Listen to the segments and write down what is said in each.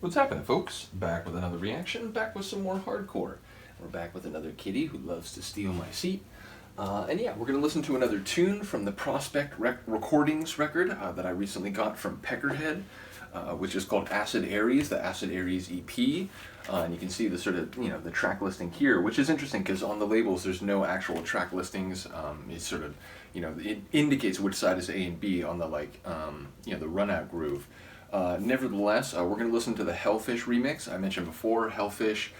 What's happening, folks? Back with another reaction, back with some more hardcore. We're back with another kitty who loves to steal my seat. And yeah, we're going to listen to another tune from the Prospect Recordings record that I recently got from Peckerhead, which is called Acid Aries, the Acid Aries EP. And you can see the sort of, the track listing here, which is interesting because on the labels there's no actual track listings. It's sort of, it indicates which side is A and B on the, the run-out groove. Nevertheless, we're going to listen to the Hellfish remix. I mentioned before, Hellfish,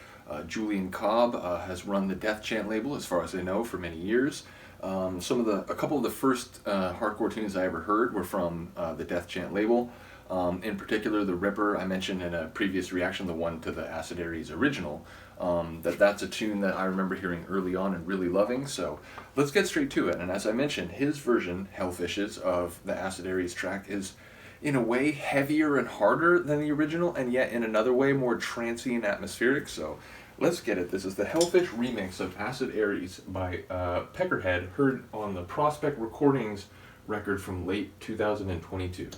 Julian Cobb has run the Deathchant label, as far as I know, for many years. A couple of the first hardcore tunes I ever heard were from the Deathchant label. In particular, the Ripper, I mentioned in a previous reaction, the one to the Acid Aries original. That's a tune that I remember hearing early on and really loving, so let's get straight to it. And as I mentioned, his version, Hellfish's, of the Acid Aries track is, in a way, heavier and harder than the original, and yet in another way more trancey and atmospheric, so let's get it. This is the Hellfish remix of Acid Aries by Peckerhead, heard on the Prospect Recordings record from late 2022.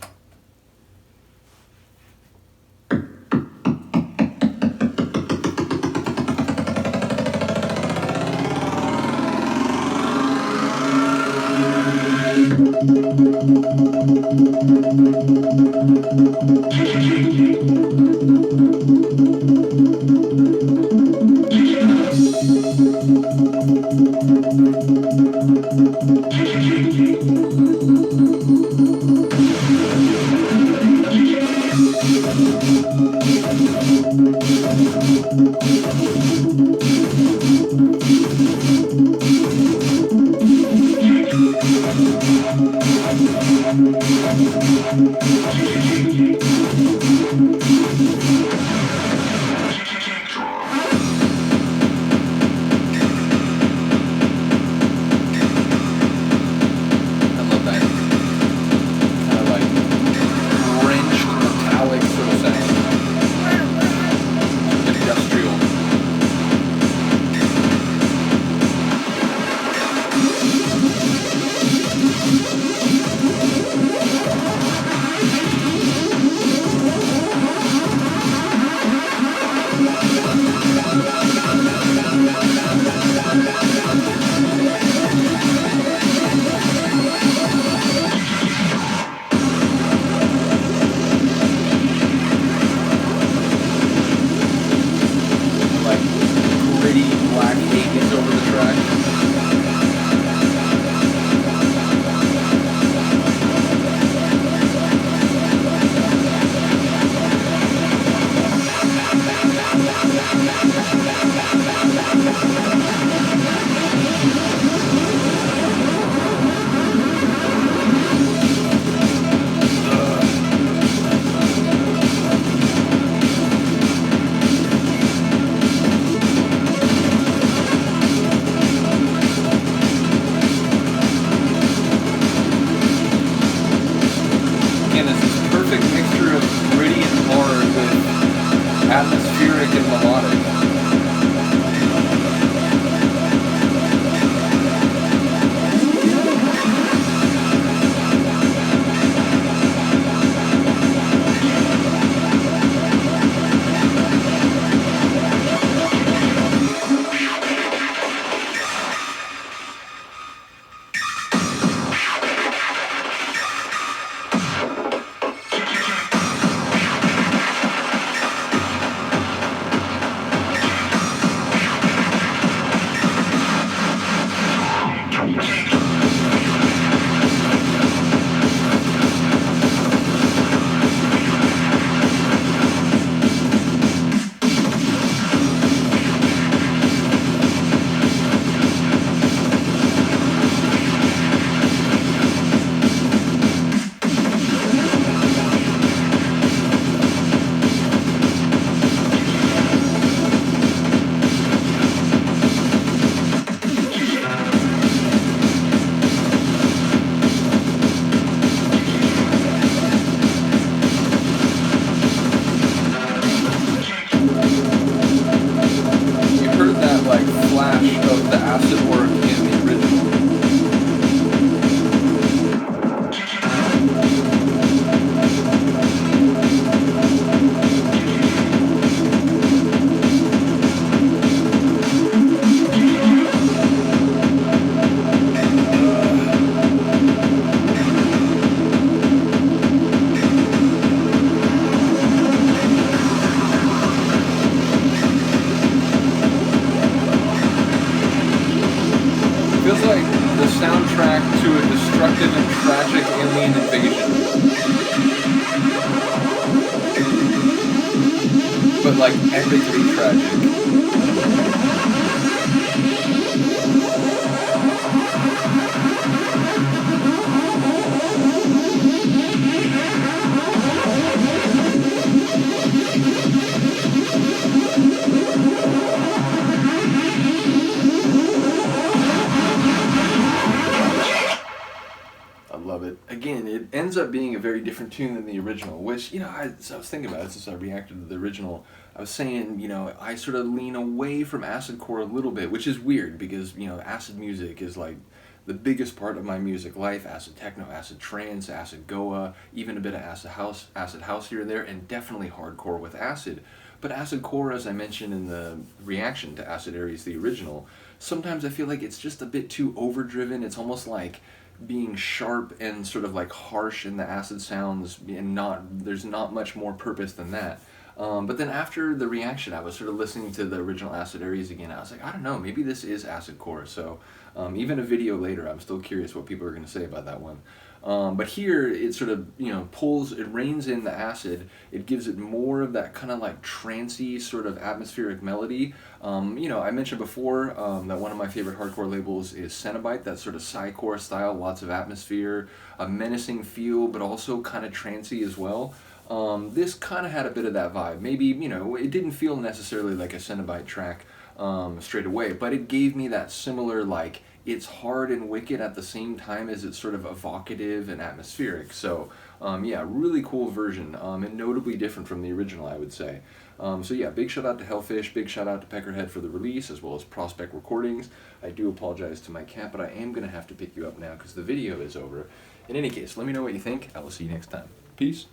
Atmospheric and melodic. alien invasion. But like epically tragic. Love it. Again, it ends up being a very different tune than the original, which, you know, I was thinking about it since I reacted to the original. I was saying, you know, I sort of lean away from acidcore a little bit, which is weird because, you know, acid music is like the biggest part of my music life. Acid techno, acid trance, acid goa, even a bit of acid house here and there, and definitely hardcore with acid. But acidcore, as I mentioned in the reaction to Acid Aries, the original, sometimes I feel like it's just a bit too overdriven. It's almost like being sharp and sort of like harsh in the acid sounds, and there's not much more purpose than that. But then after the reaction, I was sort of listening to the original Acid Aries again. I was like, I don't know, maybe this is acidcore. So even a video later, I'm still curious what people are going to say about that one. But here it sort of, you know, it reins in the acid. It gives it more of that kind of like trancey sort of atmospheric melody. You know, I mentioned before that one of my favorite hardcore labels is Cenobite, that sort of psycore style, lots of atmosphere, a menacing feel, but also kind of trancey as well. This kind of had a bit of that vibe. Maybe, you know, it didn't feel necessarily like a Cenobite track straight away, but it gave me that similar, like, it's hard and wicked at the same time as it's sort of evocative and atmospheric. So yeah, really cool version, and notably different from the original, I would say. So yeah, big shout out to Hellfish, big shout out to Peckerhead for the release, as well as Prospect Recordings. I do apologize to my cat, but I am going to have to pick you up now because the video is over. In any case, let me know what you think. I will see you next time. Peace.